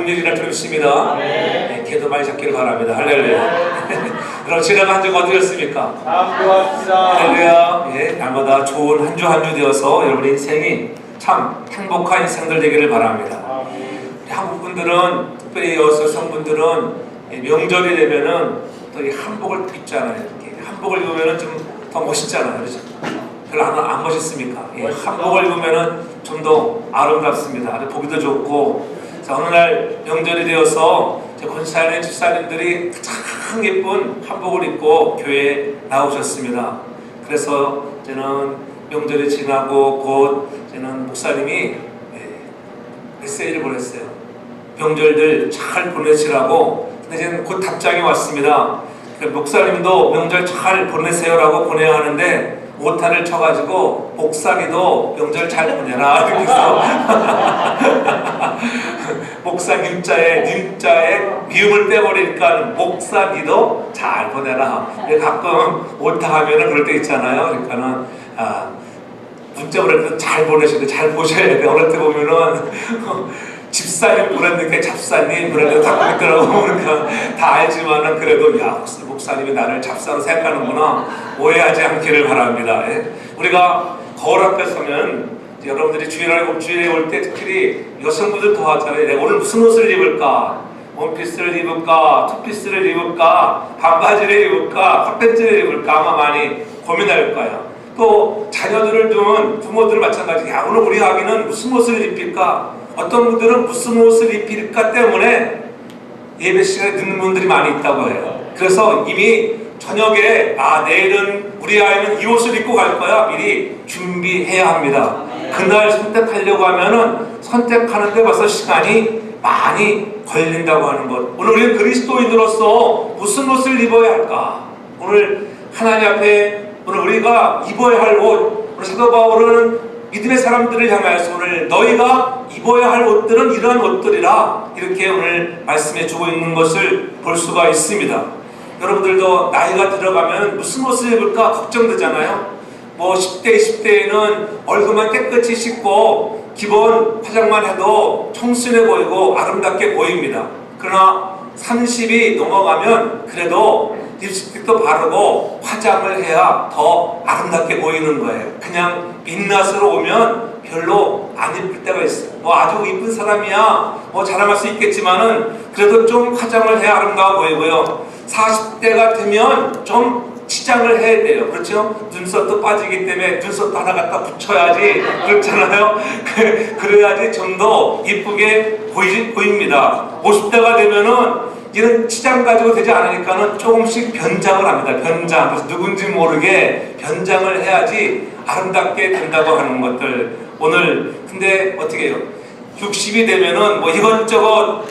일이라 좀 있습니다. 네, 기도 많이 잡기를 바랍니다. 할렐루야. 그럼 지난 한 주가 어떠셨습니까? 참 좋았습니다. 할렐루야. 예, 날마다 좋은 한 주 한 주 되어서 여러분의 인생이 참 행복한 인생들 되기를 바랍니다. 한국 분들은, 특별히 여성분들은 명절이 되면은 또 이 한복을 입잖아요. 이렇게 한복을 입으면은 좀 더 멋있잖아요, 그렇죠? 별로 안 멋있습니까? 예, 한복을 입으면은 좀 더 아름답습니다. 아주 보기도 좋고. 자, 어느 날 명절이 되어서 제 권사님 집사님들이 가장 예쁜 한복을 입고 교회에 나오셨습니다. 그래서 저는 명절이 지나고 곧 저는 목사님이 메시지를 보냈어요. 명절들 잘 보내시라고. 근데 저는 곧 답장이 왔습니다. 목사님도 명절 잘 보내세요라고 보내야 하는데 오타를 쳐가지고 목사님도 명절 잘 보내라 이렇게 해서 님자에 미음을 빼버리니까 목사님도 잘 보내라. 가끔 오타하면은 그럴 때 있잖아요. 그러니까는 문자 보낼 때 잘 보내시고 잘 보셔야 돼. 어느 때 보면은 집사님 보냈는데 잡사님 보냈는데 다 있더라고. 그러니까 다 알지만은 그래도 야, 목사님이 나를 잡사로 생각하는구나. 오해하지 않기를 바랍니다. 예? 우리가 거울 앞에 서면 여러분들이 주일에 올 때 특히 여성분들 더 하잖아요. 내가 오늘 무슨 옷을 입을까? 원피스를 입을까? 투피스를 입을까? 반바지를 입을까? 핫팬츠를 입을까? 아마 많이 고민할 거예요. 또 자녀들을 두면 부모들은 마찬가지. 야, 오늘 우리 아기는 무슨 옷을 입힐까? 어떤 분들은 무슨 옷을 입힐까 때문에 예배 시간에 늦는 분들이 많이 있다고 해요. 그래서 이미 저녁에 내일은 우리 아이는 이 옷을 입고 갈 거야 미리 준비해야 합니다. 그날 선택하려고 하면은 선택하는데 벌써 시간이 많이 걸린다고 하는 것. 오늘 우리는 그리스도인으로서 무슨 옷을 입어야 할까? 오늘 하나님 앞에 오늘 우리가 입어야 할 옷. 오늘 사도 바울은 믿음의 사람들을 향하여서 오늘 너희가 입어야 할 옷들은 이러한 옷들이라 이렇게 오늘 말씀해 주고 있는 것을 볼 수가 있습니다. 여러분들도 나이가 들어가면 무슨 옷을 입을까 걱정되잖아요. 뭐 10대, 20대에는 얼굴만 깨끗이 씻고 기본 화장만 해도 청순해 보이고 아름답게 보입니다. 그러나 30이 넘어가면 그래도 립스틱도 바르고 화장을 해야 더 아름답게 보이는 거예요. 그냥 민낯으로 오면 별로 안 이쁠 때가 있어요. 뭐 아주 이쁜 사람이야 뭐 자랑할 수 있겠지만은 그래도 좀 화장을 해야 아름다워 보이고요. 40대가 되면 좀 치장을 해야 돼요. 그렇죠? 눈썹도 빠지기 때문에 눈썹도 하나 갖다 붙여야지 그렇잖아요. 그래야지 좀 더 이쁘게 보입니다. 50대가 되면은 이런 치장 가지고 되지 않으니까는 조금씩 변장을 합니다. 변장. 그래서 누군지 모르게 변장을 해야지 아름답게 된다고 하는 것들. 오늘 근데 어떻게 해요? 60이 되면은 뭐 이것저것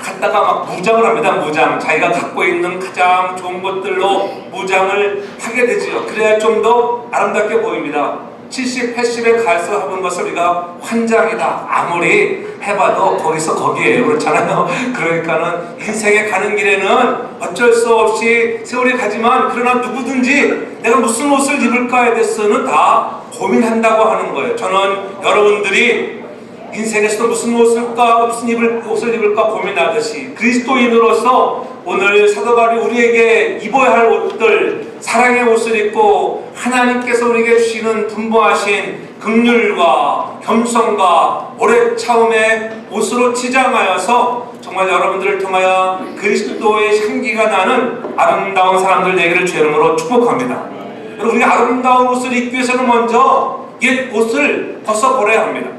갖다가 막 무장을 합니다. 무장. 자기가 갖고 있는 가장 좋은 것들로 무장을 하게 되지요. 그래야 좀 더 아름답게 보입니다. 70, 80에 가서 하는 것을 우리가 환장이다. 아무리 해봐도 거기서 거기에요. 그렇잖아요. 그러니까는 인생에 가는 길에는 어쩔 수 없이 세월이 가지만 그러나 누구든지 내가 무슨 옷을 입을까에 대해서는 다 고민한다고 하는 거예요. 저는 여러분들이 인생에서도 무슨 옷을 입을까 고민하듯이 그리스도인으로서 오늘 사도 바울이 우리에게 입어야 할 옷들, 사랑의 옷을 입고 하나님께서 우리에게 주시는 분부하신 긍휼과 겸손과 오래 참음의 옷으로 치장하여서 정말 여러분들을 통하여 그리스도의 향기가 나는 아름다운 사람들 되기를 주의 이름으로 축복합니다. 여러분, 우리가 아름다운 옷을 입기 위해서는 먼저 옛 옷을 벗어버려야 합니다.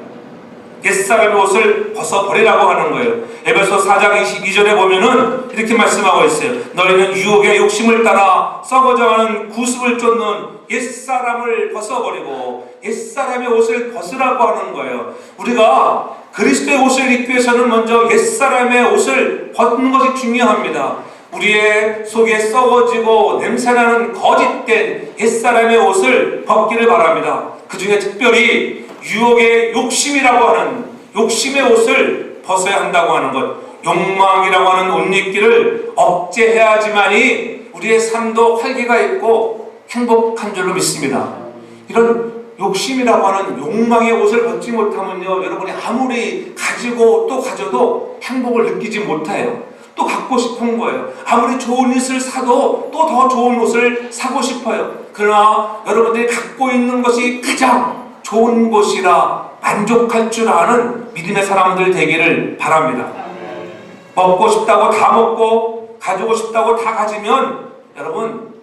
옛사람의 옷을 벗어버리라고 하는 거예요. 에베소 4장 22절에 보면은 이렇게 말씀하고 있어요. 너희는 유혹의 욕심을 따라 썩어져가는 구습을 쫓는 옛사람을 벗어버리고 옛사람의 옷을 벗으라고 하는 거예요. 우리가 그리스도의 옷을 입기 위해서는 먼저 옛사람의 옷을 벗는 것이 중요합니다. 우리의 속에 썩어지고 냄새나는 거짓된 옛사람의 옷을 벗기를 바랍니다. 그 중에 특별히 유혹의 욕심이라고 하는 욕심의 옷을 벗어야 한다고 하는 것, 욕망이라고 하는 옷 입기를 억제해야지만이 우리의 삶도 활기가 있고 행복한 줄로 믿습니다. 이런 욕심이라고 하는 욕망의 옷을 벗지 못하면요, 여러분이 아무리 가지고 또 가져도 행복을 느끼지 못해요. 또 갖고 싶은 거예요. 아무리 좋은 옷을 사도 또 더 좋은 옷을 사고 싶어요. 그러나 여러분들이 갖고 있는 것이 가장 좋은 것이라 만족할 줄 아는 믿음의 사람들 되기를 바랍니다. 먹고 싶다고 다 먹고 가지고 싶다고 다 가지면 여러분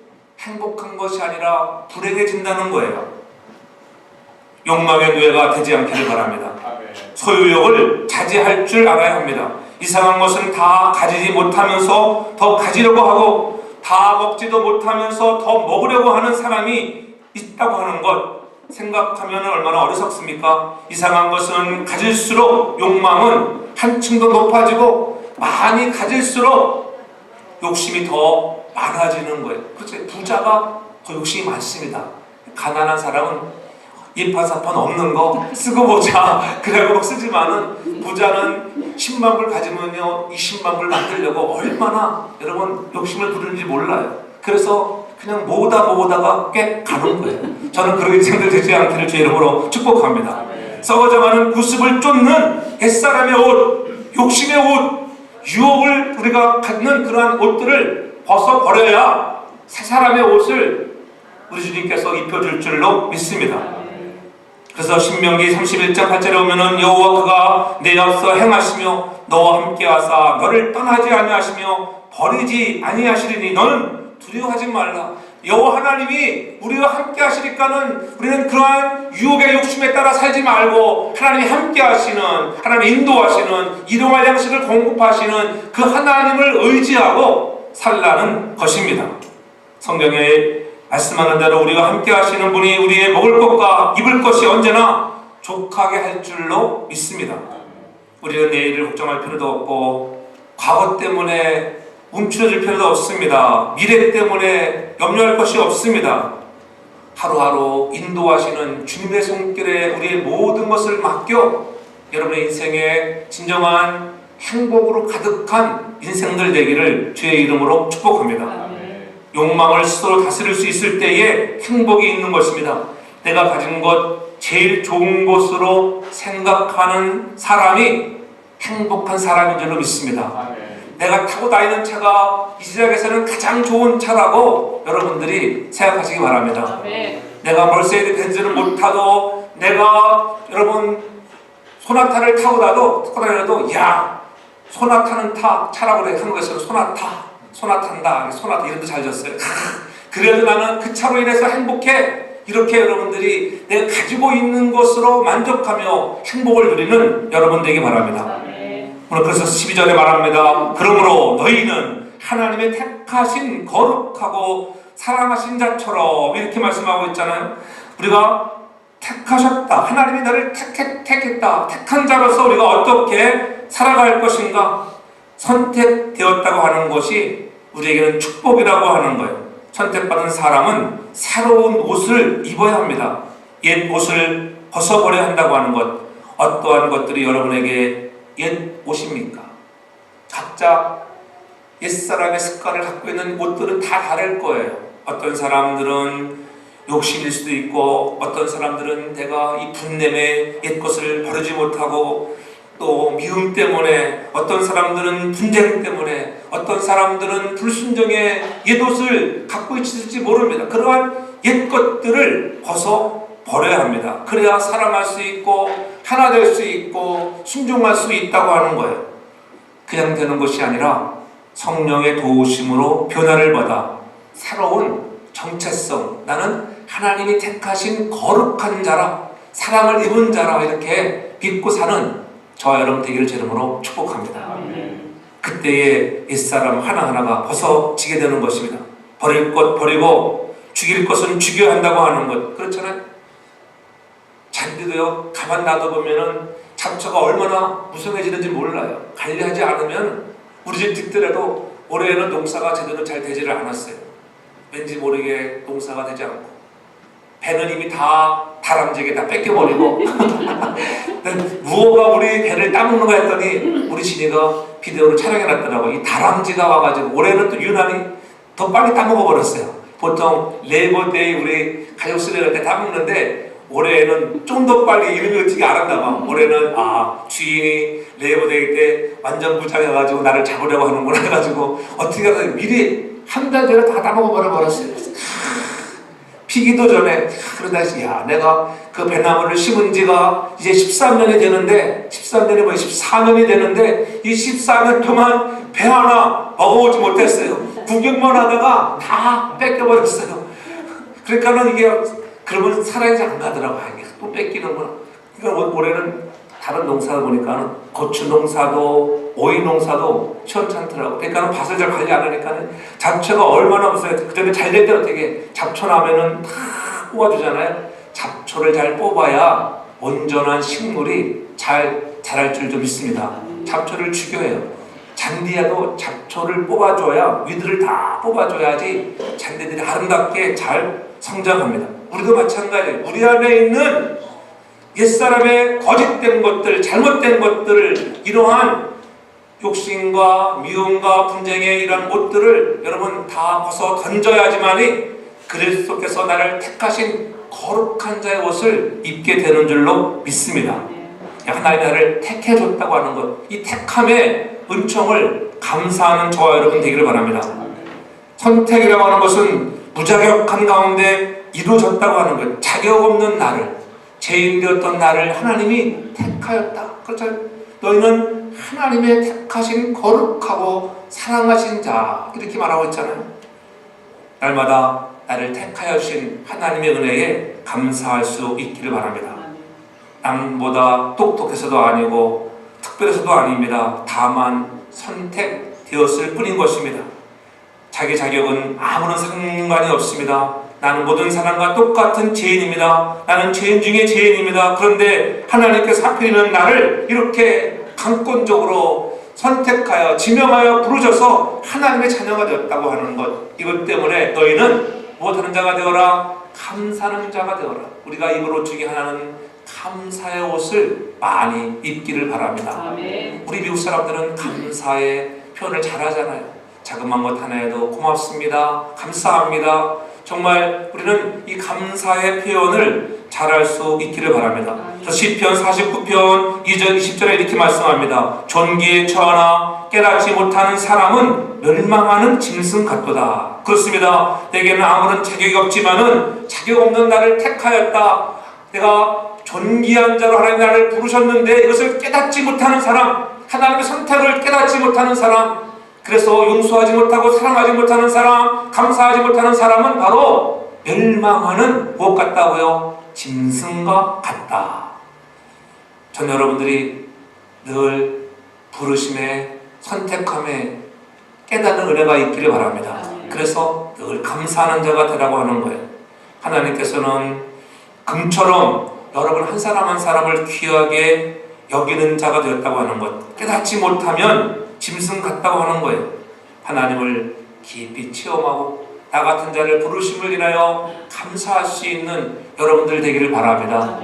행복한 것이 아니라 불행해진다는 거예요. 욕망의 노예가 되지 않기를 바랍니다. 소유욕을 자제할 줄 알아야 합니다. 이상한 것은 다 가지지 못하면서 더 가지려고 하고 다 먹지도 못하면서 더 먹으려고 하는 사람이 있다고 하는 것 생각하면 얼마나 어리석습니까? 이상한 것은 가질수록 욕망은 한층 더 높아지고 많이 가질수록 욕심이 더 많아지는 거예요. 그렇죠? 부자가 더 욕심이 많습니다. 가난한 사람은 이판사판 없는 거 쓰고 보자 그래고 막 쓰지만은 부자는 10만 불 가지면요 20만 불 만들려고 얼마나 여러분 욕심을 부리는지 몰라요. 그래서 그냥 모으다가 꽤 가는 거예요. 저는 그런 인생들 되지 않기를 주의 이름으로 축복합니다. 썩어져가는 구습을 쫓는 옛사람의 옷, 욕심의 옷, 유혹을 우리가 갖는 그러한 옷들을 벗어버려야 새 사람의 옷을 우리 주님께서 입혀줄 줄로 믿습니다. 그래서 신명기 31장 8절에 오면은 여호와 그가 내 앞서 행하시며 너와 함께하사 너를 떠나지 아니하시며 버리지 아니하시리니 너는 두려워하지 말라. 여호와 하나님이 우리와 함께하시니까는 우리는 그러한 유혹의 욕심에 따라 살지 말고 하나님이 함께하시는, 하나님 인도하시는, 일용할 양식을 공급하시는 그 하나님을 의지하고 살라는 것입니다. 성경에 말씀하는 대로 우리와 함께 하시는 분이 우리의 먹을 것과 입을 것이 언제나 족하게 할 줄로 믿습니다. 우리는 내일을 걱정할 필요도 없고 과거 때문에 움츠러질 필요도 없습니다. 미래 때문에 염려할 것이 없습니다. 하루하루 인도하시는 주님의 손길에 우리의 모든 것을 맡겨 여러분의 인생에 진정한 행복으로 가득한 인생들 되기를 주의 이름으로 축복합니다. 욕망을 스스로 다스릴 수 있을 때에 행복이 있는 것입니다. 내가 가진 것 제일 좋은 것으로 생각하는 사람이 행복한 사람인 줄로 믿습니다. 내가 타고 다니는 차가 이 세상에서는 가장 좋은 차라고 여러분들이 생각하시기 바랍니다. 내가 멀세이드 벤츠를 못 타도 내가 여러분 소나타를 타고 다녀도 야 소나타는 차라고 그래. 한국에서는 소나탄다 이름도 잘 졌어요. 그래도 나는 그 차로 인해서 행복해. 이렇게 여러분들이 내가 가지고 있는 것으로 만족하며 행복을 누리는 여러분 되기 바랍니다. 오늘 그래서 12절에 말합니다. 그러므로 너희는 하나님의 택하신 거룩하고 사랑하신 자처럼 이렇게 말씀하고 있잖아요. 우리가 택하셨다. 하나님이 나를 택했다. 택한 자로서 우리가 어떻게 살아갈 것인가 선택되었다고 하는 것이 우리에게는 축복이라고 하는 거예요. 선택받은 사람은 새로운 옷을 입어야 합니다. 옛 옷을 벗어버려야 한다고 하는 것. 어떠한 것들이 여러분에게 옛 옷입니까? 각자 옛사람의 습관을 갖고 있는 옷들은 다 다를 거예요. 어떤 사람들은 욕심일 수도 있고 어떤 사람들은 내가 이 분냄에 옛 것을 버리지 못하고 또 미움 때문에 어떤 사람들은 분쟁 때문에 어떤 사람들은 불순종의 옛옷을 갖고 있을지 모릅니다. 그러한 옛 것들을 벗어 버려야 합니다. 그래야 사랑할 수 있고 하나 될 수 있고 순종할 수 있다고 하는 거예요. 그냥 되는 것이 아니라 성령의 도우심으로 변화를 받아 새로운 정체성, 나는 하나님이 택하신 거룩한 자라, 사랑을 입은 자라 이렇게 믿고 사는 저와 여러분 되기를 제 이름으로 축복합니다. 그때의 옛사람 하나하나가 벗어지게 되는 것입니다. 버릴 것 버리고 죽일 것은 죽여야 한다고 하는 것. 그렇잖아요. 잔디도요 가만 놔둬보면은 잡초가 얼마나 무성해지는지 몰라요. 관리하지 않으면 우리 집 뒷뜰에도 올해는 농사가 제대로 잘 되지를 않았어요. 왠지 모르게 농사가 되지 않고 배는 이미 다 다람쥐에게 다 뺏겨버리고 무엇가 우리 배를 따먹는 거 했더니 우리 진이가 비디오를 촬영해놨더라고. 이 다람쥐가 와가지고 올해는 또 유난히 더 빨리 따먹어버렸어요. 보통 레이버데이 우리 가족 수련할 때 따먹는데 올해는 좀 더 빨리 이름이 어떻게 알았나 봐. 올해는 주인이 레이버데이 때 완전 부자여가지고 나를 잡으려고 하는구나 해가지고 어떻게 하다 미리 한 달 전에 다 따먹어버렸어요. 피기도 전에 그러다 야 내가 그 배나무를 심은 지가 이제 13년이 되는데 13년이 뭐 14년이 되는데 이 14년 동안 배 하나 먹어보지 못했어요. 구경만 하다가 다 뺏겨버렸어요. 그러니까는 이게 그러면 사랑이 안 가더라고요. 또 뺏기는구나. 그러니까 올해는 다른 농사를 보니까는 고추 농사도 오이 농사도 시원찮더라고. 그러니까는 밭을 잘 관리 안 하니까는 잡초가 얼마나 무서워요. 그전에 잘 될 때는 어떻게 잡초 나면은 다 뽑아주잖아요. 잡초를 잘 뽑아야 온전한 식물이 잘 자랄 줄 좀 믿습니다. 잡초를 죽여요. 잔디야도 잡초를 뽑아줘야 위들을 다 뽑아줘야지 잔디들이 아름답게 잘 성장합니다. 우리도 마찬가지예요. 우리 안에 있는 옛사람의 거짓된 것들, 잘못된 것들을 이러한 욕심과 미움과 분쟁의 이런 옷들을 여러분 다 벗어 던져야지만이 그리스도께서 나를 택하신 거룩한 자의 옷을 입게 되는 줄로 믿습니다. 하나님이 나를 택해줬다고 하는 것, 이 택함의 은총을 감사하는 저와 여러분 되기를 바랍니다. 선택이라고 하는 것은 무자격한 가운데 이루어졌다고 하는 것, 자격 없는 나를, 죄인 되었던 나를 하나님이 택하였다. 그렇죠? 너희는 하나님의 택하신 거룩하고 사랑하신 자, 이렇게 말하고 있잖아요. 날마다 나를 택하여 주신 하나님의 은혜에 감사할 수 있기를 바랍니다. 남보다 똑똑해서도 아니고 특별해서도 아닙니다. 다만 선택되었을 뿐인 것입니다. 자기 자격은 아무런 상관이 없습니다. 나는 모든 사람과 똑같은 죄인입니다. 나는 죄인 중에 죄인입니다. 그런데 하나님께서 하필이면 나를 이렇게 강권적으로 선택하여 지명하여 부르셔서 하나님의 자녀가 되었다고 하는 것, 이것 때문에 너희는 무엇하는 자가 되어라? 감사하는 자가 되어라. 우리가 입을 옷 중에 하나는 감사의 옷을 많이 입기를 바랍니다. 아멘. 우리 미국 사람들은 감사의 표현을 잘하잖아요. 자그마한 것 하나에도 고맙습니다, 감사합니다. 정말 우리는 이 감사의 표현을 잘할 수 있기를 바랍니다. 시편 49편 2절 20절에 이렇게 말씀합니다. 존귀에 처하나 깨닫지 못하는 사람은 멸망하는 짐승 같도다. 그렇습니다. 내게는 아무런 자격이 없지만은 자격 없는 나를 택하였다. 내가 존귀한 자로 하나님 나를 부르셨는데 이것을 깨닫지 못하는 사람, 하나님의 선택을 깨닫지 못하는 사람, 그래서 용서하지 못하고 사랑하지 못하는 사람, 감사하지 못하는 사람은 바로 멸망하는 무엇 같다고요? 짐승과 같다. 전 여러분들이 늘 부르심에 선택함에 깨닫는 은혜가 있기를 바랍니다. 그래서 늘 감사하는 자가 되라고 하는 거예요. 하나님께서는 금처럼 여러분 한 사람 한 사람을 귀하게 여기는 자가 되었다고 하는 것, 깨닫지 못하면 짐승 같다고 하는 거예요. 하나님을 깊이 체험하고 나 같은 자를 부르심을 인하여 감사할 수 있는 여러분들 되기를 바랍니다.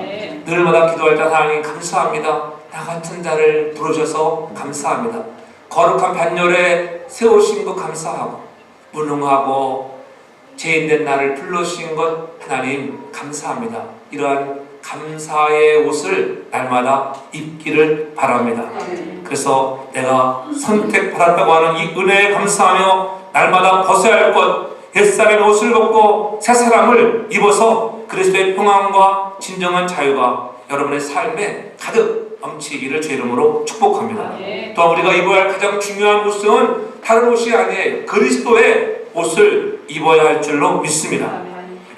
늘마다 기도할 때 하나님 감사합니다. 나 같은 자를 부르셔서 감사합니다. 거룩한 반열에 세우신 것 감사하고, 무능하고 죄인된 나를 불러주신 것 하나님 감사합니다. 이러한 감사의 옷을 날마다 입기를 바랍니다. 그래서 내가 선택받았다고 하는 이 은혜에 감사하며 날마다 벗어야 할 것, 옛사람의 옷을 벗고 새 사람을 입어서 그리스도의 평안과 진정한 자유가 여러분의 삶에 가득 넘치기를 주 이름으로 축복합니다. 또한 우리가 입어야 할 가장 중요한 옷은 다른 옷이 아니에요. 그리스도의 옷을 입어야 할 줄로 믿습니다.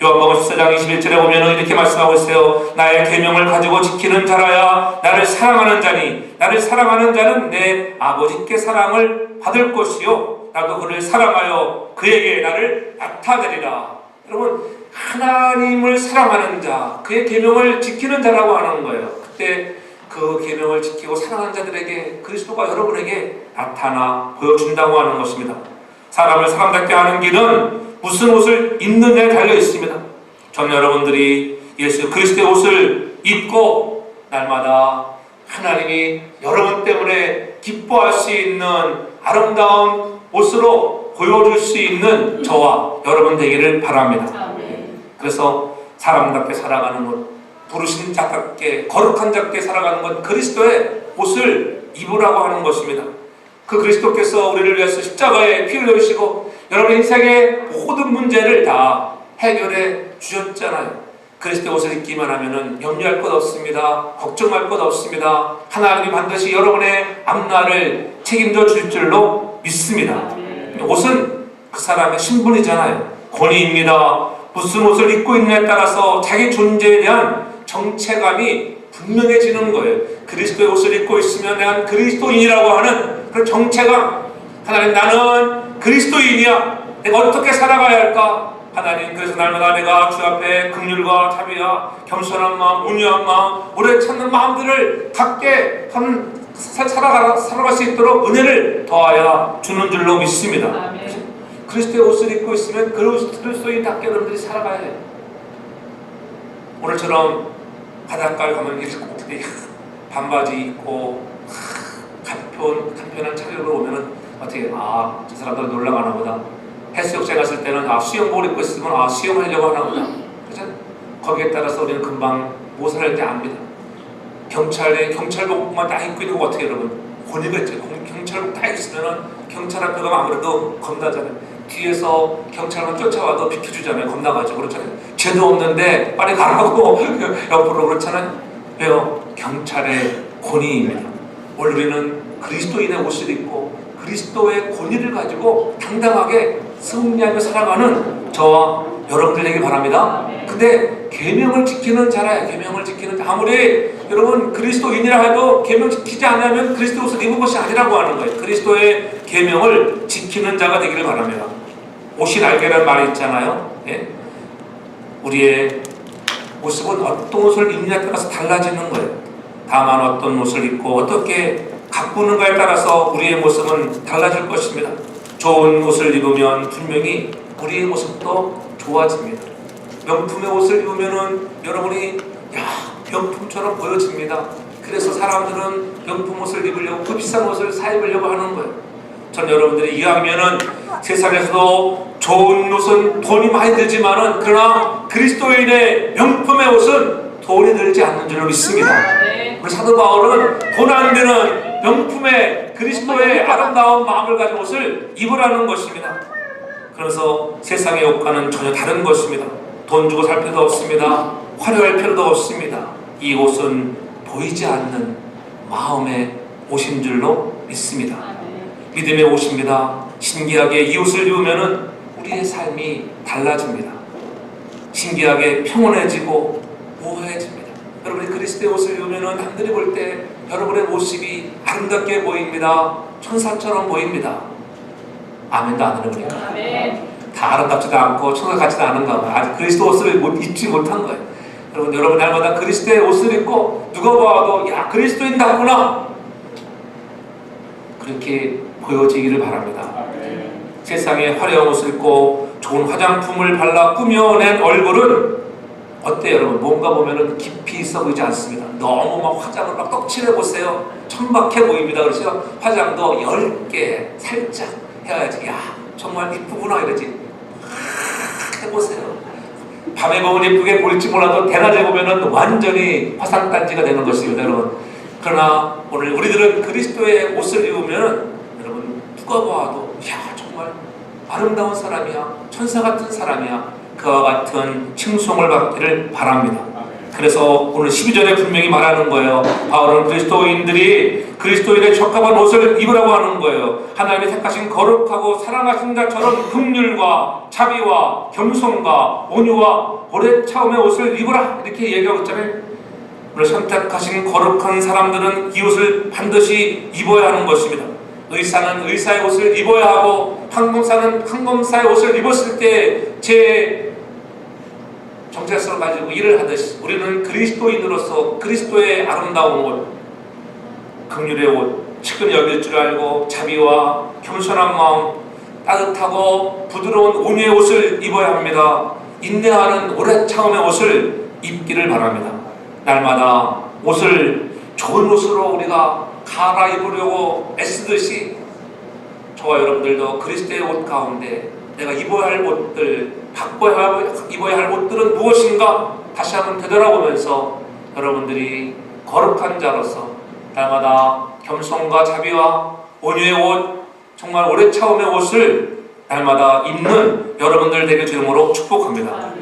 요한복음 14장 21절에 보면 이렇게 말씀하고 있어요. 나의 계명을 가지고 지키는 자라야 나를 사랑하는 자니, 나를 사랑하는 자는 내 아버지께 사랑을 받을 것이요 나도 그를 사랑하여 그에게 나를 나타내리라. 여러분, 하나님을 사랑하는 자, 그의 계명을 지키는 자라고 하는 거예요. 그때 그 계명을 지키고 사랑하는 자들에게 그리스도가 여러분에게 나타나 보여준다고 하는 것입니다. 사람을 사람답게 하는 길은 무슨 옷을 입느냐에 달려 있습니다. 저는 여러분들이 예수 그리스도의 옷을 입고 날마다 하나님이 여러분 때문에 기뻐할 수 있는 아름다운 옷으로 보여줄 수 있는 저와 여러분 되기를 바랍니다. 그래서 사람답게 살아가는 것, 부르신 자답게 거룩한 자께 살아가는 건 그리스도의 옷을 입으라고 하는 것입니다. 그 그리스도께서 우리를 위해서 십자가에 피 흘려주시고 여러분 인생의 모든 문제를 다 해결해 주셨잖아요. 그리스도의 옷을 입기만 하면은 염려할 것 없습니다. 걱정할 것 없습니다. 하나님이 반드시 여러분의 앞날을 책임져 줄 줄로 믿습니다. 옷은 그 사람의 신분이잖아요. 권위입니다. 무슨 옷을 입고 있느냐에 따라서 자기 존재에 대한 정체감이 분명해지는 거예요. 그리스도의 옷을 입고 있으면 내가 그리스도인이라고 하는 그런 정체감. 하나님, 나는 그리스도인이야. 내가 어떻게 살아가야 할까? 하나님, 그래서 날마다 내가 주 앞에 긍휼과 자비와 겸손한 마음, 온유한 마음, 오래 찾는 마음들을 갖게 하는 살아갈 수 있도록 은혜를 더하여 주는 줄로 믿습니다. 아멘. 그리스도의 옷을 입고 있으면 그리스도인답게 여러분들이 살아가야 해요. 오늘처럼 바닷가에 가면 어떻게 반바지 입고 간편한 차림으로 오면은 어떻게 저 사람들 놀러 가나 보다. 해수욕장 갔을 때는 수영복을 입고 있으면 수영하려고 하나 보다. 그렇죠? 거기에 따라서 우리는 금방 무엇을 할지 압니다. 경찰복만 딱 입고 있는 거 어떻게 여러분? 권위가 있죠. 경찰복 딱 있으면은 경찰 앞에 가면 아무래도 겁나잖아요. 뒤에서 경찰만 쫓아와도 비켜주잖아요. 겁나가지고 그렇잖아요. 죄도 없는데 빨리 가라고 옆으로 그렇잖아요. 왜요? 경찰의 권위입니다. 오늘 우리는 그리스도인의 옷을 입고 그리스도의 권위를 가지고 당당하게 승리하며 살아가는 저와 여러분들 되길 바랍니다. 근데 계명을 지키는 자라야. 계명을 지키는 자. 아무리 여러분 그리스도인이라 해도 계명 지키지 않으면 그리스도 옷을 입은 것이 아니라고 하는 거예요. 그리스도의 계명을 지키는 자가 되기를 바랍니다. 옷이 날개라는 말이 있잖아요. 예? 우리의 모습은 어떤 옷을 입느냐에 따라서 달라지는 거예요. 다만 어떤 옷을 입고 어떻게 가꾸는가에 따라서 우리의 모습은 달라질 것입니다. 좋은 옷을 입으면 분명히 우리의 모습도 좋아집니다. 명품의 옷을 입으면은 여러분이 명품처럼 보여집니다. 그래서 사람들은 명품 옷을 입으려고 그 비싼 옷을 사 입으려고 하는 거예요. 전 여러분들이 이왕이면은 세상에서도 좋은 옷은 돈이 많이 들지만은 그러나 그리스도인의 명품의 옷은 돈이 들지 않는 줄로 믿습니다. 우리 사도 바울은 돈 안 되는 명품의 그리스도의 아름다운 마음을 가진 옷을 입으라는 것입니다. 그래서 세상의 옷과는 전혀 다른 것입니다. 돈 주고 살 필요도 없습니다. 화려할 필요도 없습니다. 이 옷은 보이지 않는 마음의 옷인 줄로 믿습니다. 믿음의 옷입니다. 신기하게 이 옷을 입으면 우리의 삶이 달라집니다. 신기하게 평온해지고 우아해집니다. 여러분이 그리스도의 옷을 입으면 남들이 볼 때 여러분의 모습이 아름답게 보입니다. 천사처럼 보입니다. 아멘도 안 들으니까. 다 아름답지도 않고 천사 같지도 않은가 봐요. 아직 그리스도 옷을 입지 못한 거예요. 여러분 날마다 그리스도의 옷을 입고 누가 봐도 야 그리스도인답구나 그렇게 보여지기를 바랍니다. 세상에 화려한 옷을 입고 좋은 화장품을 발라 꾸며낸 얼굴은 어때요 여러분? 뭔가 보면은 깊이 있어 보이지 않습니다. 너무 막 화장을 막 떡칠해보세요. 천박해 보입니다. 그래서 화장도 10개 살짝 해야지. 야 정말 이쁘구나 이러지. 해보세요. 밤에 보면 예쁘게 보일지 몰라도 대낮에 보면은 완전히 화상단지가 되는 것입니다 여러분. 그러나 오늘 우리들은 그리스도의 옷을 입으면은 여러분 누가 봐도 야 정말 아름다운 사람이야, 천사 같은 사람이야, 그와 같은 칭송을 받기를 바랍니다. 그래서 오늘 12절에 분명히 말하는 거예요. 바울은 그리스도인들이 그리스도인의 적합한 옷을 입으라고 하는 거예요. 하나님이 택하신 거룩하고 사랑하신 자처럼 긍휼과 자비와 겸손과 온유와 오래 참음의 옷을 입으라 이렇게 얘기하고 있잖아요. 오늘 선택하신 거룩한 사람들은 이 옷을 반드시 입어야 하는 것입니다. 의사는 의사의 옷을 입어야 하고 항공사는 항공사의 옷을 입었을 때 제 정체성을 가지고 일을 하듯이 우리는 그리스도인으로서 그리스도의 아름다운 옷, 긍휼의 옷, 측은히 여길 줄 알고 자비와 겸손한 마음, 따뜻하고 부드러운 온유의 옷을 입어야 합니다. 인내하는 오래 참음의 옷을 입기를 바랍니다. 날마다 옷을 좋은 옷으로 우리가 갈아입으려고 애쓰듯이 저와 여러분들도 그리스도의 옷 가운데 내가 입어야 할 옷들, 입어야 할 옷들은 무엇인가 다시 한번 되돌아보면서 여러분들이 거룩한 자로서 날마다 겸손과 자비와 온유의 옷, 정말 오래 차움의 옷을 날마다 입는 여러분들 되게 주름으로 축복합니다.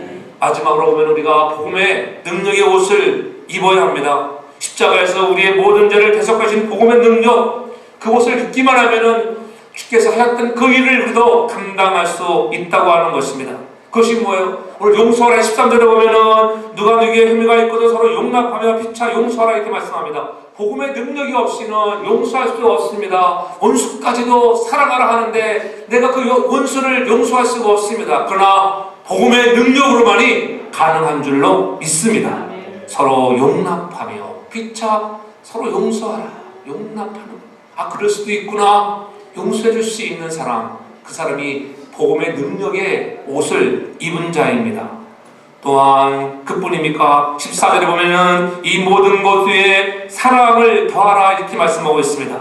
마지막으로 보면 우리가 복음의 능력의 옷을 입어야 합니다. 십자가에서 우리의 모든 죄를 대속하신 복음의 능력, 그 옷을 입기만 하면은 주께서 하였던 그 일을 우리도 감당할 수 있다고 하는 것입니다. 그것이 뭐예요? 오늘 용서하라 13절에 보면은 누가 누구에게 혐의가 있거든 서로 용납하며 피차 용서하라 이렇게 말씀합니다. 복음의 능력이 없이는 용서할 수 없습니다. 원수까지도 사랑하라 하는데 내가 그 원수를 용서할 수가 없습니다. 그러나 복음의 능력으로만이 가능한 줄로 믿습니다. 서로 용납하며 피차 서로 용서하라. 용납하는 그럴 수도 있구나. 용서해 줄 수 있는 사람, 그 사람이 복음의 능력의 옷을 입은 자입니다. 또한 그뿐입니까? 14절에 보면은 이 모든 것 위에 사랑을 더하라 이렇게 말씀하고 있습니다.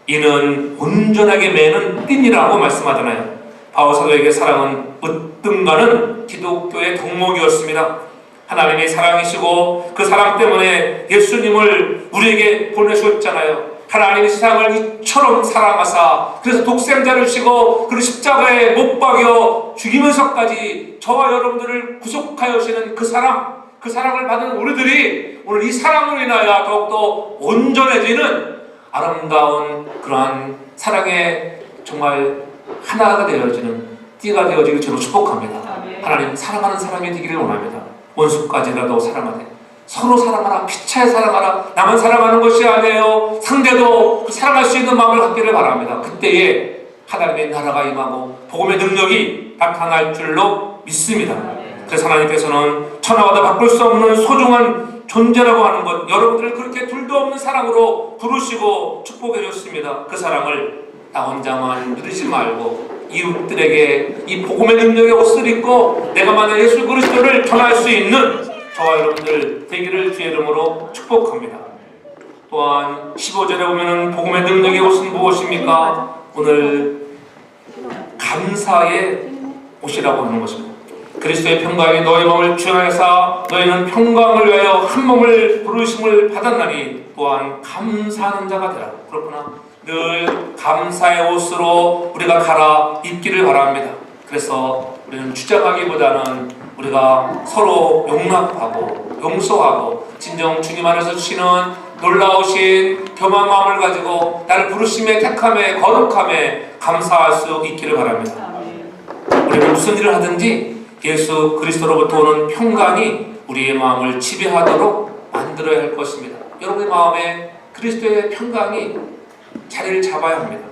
이는 온전하게 매는 띠니라고 말씀하잖아요. 바울 사도에게 사랑은 으뜸가는 기독교의 덕목이었습니다. 하나님이 사랑이시고 그 사랑 때문에 예수님을 우리에게 보내셨잖아요. 하나님이 세상을 이처럼 사랑하사 그래서 독생자를 주시고 그 십자가에 못 박여 죽이면서까지 저와 여러분들을 구속하여 주시는 그 사랑을 받은 우리들이 오늘 이 사랑으로 인하여 더욱더 온전해지는 아름다운 그러한 사랑의 정말 하나가 되어지는 띠가 되어지길 저로 축복합니다. 하나님 사랑하는 사람이 되기를 원합니다. 원수까지라도 사랑하되 서로 사랑하라. 피차에 사랑하라. 나만 사랑하는 것이 아니에요. 상대도 사랑할 수 있는 마음을 갖기를 바랍니다. 그때에 하나님의 나라가 임하고 복음의 능력이 나타날 줄로 믿습니다. 그래서 하나님께서는 천하와도 바꿀 수 없는 소중한 존재라고 하는 것, 여러분들을 그렇게 둘도 없는 사랑으로 부르시고 축복해 줬습니다. 그 사랑을 나 혼자만 누리지 말고 이웃들에게 이 복음의 능력의 옷을 입고 내가 만난 예수 그리스도를 전할 수 있는 저와 여러분들 되기를 주의 이름으로 축복합니다. 또한 15절에 보면은 복음의 능력의 옷은 무엇입니까? 오늘 감사의 옷이라고 하는 것입니다. 그리스도의 평강이 너희 마음을 주하여사 너희는 평강을 위하여 한 몸을 부르심을 받았나니 또한 감사하는 자가 되라. 그렇구나. 늘 감사의 옷으로 우리가 갈아 입기를 바랍니다. 그래서 우리는 주장하기보다는 우리가 서로 용납하고 용서하고 진정 주님 안에서 주시는 놀라우신 겸한 마음을 가지고 나를 부르심에 택함에 거룩함에 감사할 수 있기를 바랍니다. 우리는 무슨 일을 하든지 예수 그리스도로부터 오는 평강이 우리의 마음을 지배하도록 만들어야 할 것입니다. 여러분의 마음에 그리스도의 평강이 자리를 잡아야 합니다.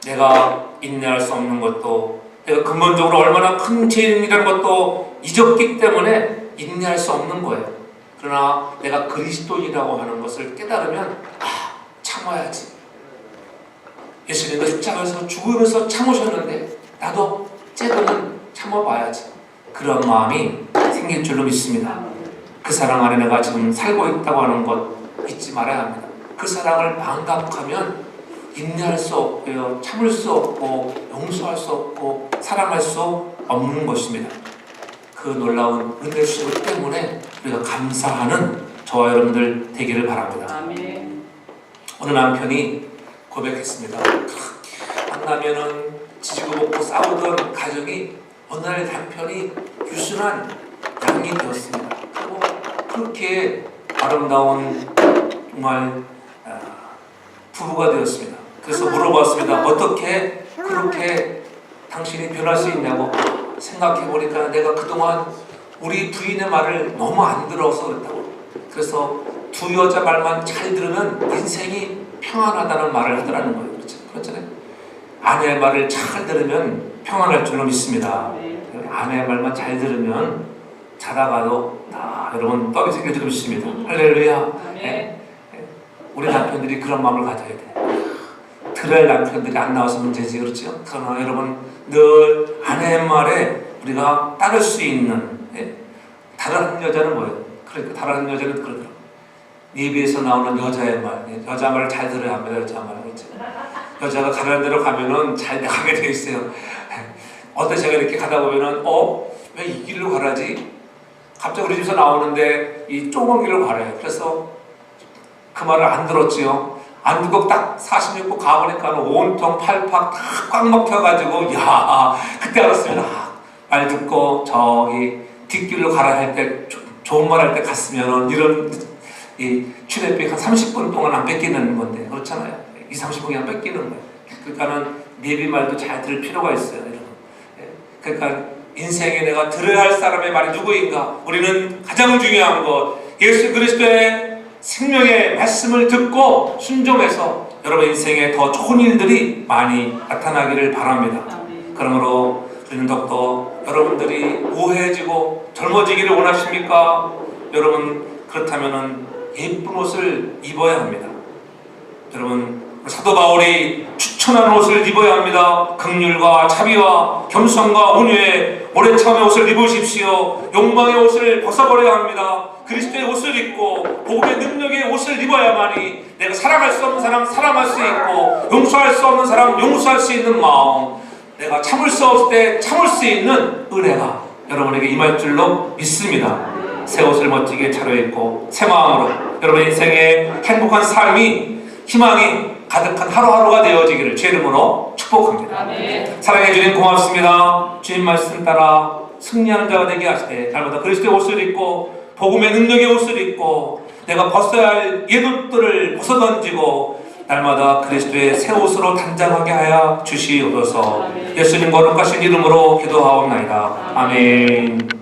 내가 인내할 수 없는 것도 내가 근본적으로 얼마나 큰 죄인이라는 것도 잊었기 때문에 인내할 수 없는 거예요. 그러나 내가 그리스도인이라고 하는 것을 깨달으면 참아야지. 예수님도 십자가에서 죽으면서 참으셨는데 나도 째고는 참아봐야지. 그런 마음이 생길 줄로 믿습니다. 그 사랑 안에 내가 지금 살고 있다고 하는 것 잊지 말아야 합니다. 그 사랑을 망각하면 인내할 수 없고요, 참을 수 없고 용서할 수 없고 사랑할 수 없는 것입니다. 그 놀라운 은혜 주시기 때문에 우리가 감사하는 저와 여러분들 되기를 바랍니다. 아멘. 어느 남편이 고백했습니다. 만나면은 지지고 볶고 싸우던 가정이 어느 날 남편이 유순한 양이 되었습니다. 그리고 그렇게 아름다운 정말 부부가 되었습니다. 그래서 물어봤습니다. 어떻게 그렇게 당신이 변할 수 있냐고. 생각해보니까 내가 그동안 우리 부인의 말을 너무 안 들어서 그랬다고. 그래서 두 여자 말만 잘 들으면 인생이 평안하다는 말을 하더라는 거예요. 그렇잖아요. 아내의 말을 잘 들으면 평안할 줄로 믿습니다. 아내의 말만 잘 들으면 자다가도 여러분 떡이 생길 줄로 믿습니다. 할렐루야. 네. 우리 남편들이 그런 마음을 가져야 돼. 들을 남편들이 안 나와서 문제지, 그렇죠? 그러나 여러분 늘 아내의 말에 우리가 따를 수 있는 다른 여자는 뭐예요? 그러니까 다른 여자는 그러더라고요. 예배에서 나오는 여자의 말, 여자 말을 잘 들어야 합니다. 여자 말, 그렇죠? 여자가 가는 대로 가면은 잘 가게 돼 있어요. 어떤 제가 이렇게 가다 보면은 왜 이 길로 가라지? 갑자기 우리 집에서 나오는데 이 좁은 길로 가래요. 그래서 그 말을 안 들었지요. 안 듣고 딱 46분 가보니까 온통 팔팍 다 꽉 막혀가지고, 야, 그때 알았습니다. 말 듣고 저기 뒷길로 가라 할 때, 좋은 말 할 때 갔으면 이런 이 출애굽이 한 30분 동안 안 뺏기는 건데, 그렇잖아요. 30분 안 뺏기는 거예요. 그러니까는 내비 말도 잘 들을 필요가 있어요, 여러분. 그러니까 인생에 내가 들어야 할 사람의 말이 누구인가? 우리는 가장 중요한 것, 예수 그리스도의 생명의 말씀을 듣고 순종해서 여러분 인생에 더 좋은 일들이 많이 나타나기를 바랍니다. 그러므로 우리는 더욱더 여러분들이 우회해지고 젊어지기를 원하십니까? 여러분 그렇다면은 예쁜 옷을 입어야 합니다. 여러분 사도 바울이 추천한 옷을 입어야 합니다. 긍휼과 자비와 겸손과 온유의 모래참의 옷을 입으십시오. 욕망의 옷을 벗어버려야 합니다. 그리스도의 옷을 입고 복음의 능력의 옷을 입어야만이 내가 사랑할 수 없는 사람 사랑할 수 있고 용서할 수 없는 사람 용서할 수 있는 마음, 내가 참을 수 없을 때 참을 수 있는 은혜가 여러분에게 임할 줄로 믿습니다. 새 옷을 멋지게 차려입고 새 마음으로 여러분 인생의 행복한 삶이 희망이 가득한 하루하루가 되어지기를 주의 이름으로 축복합니다. 아멘. 사랑해 주님 고맙습니다. 주님 말씀 따라 승리하는 자가 되게 하시되 날마다 그리스도의 옷을 입고 복음의 능력의 옷을 입고 내가 벗어야 할 옛옷들을 벗어던지고 날마다 그리스도의 새 옷으로 단장하게 하여 주시옵소서. 예수님 거룩하신 이름으로 기도하옵나이다. 아멘.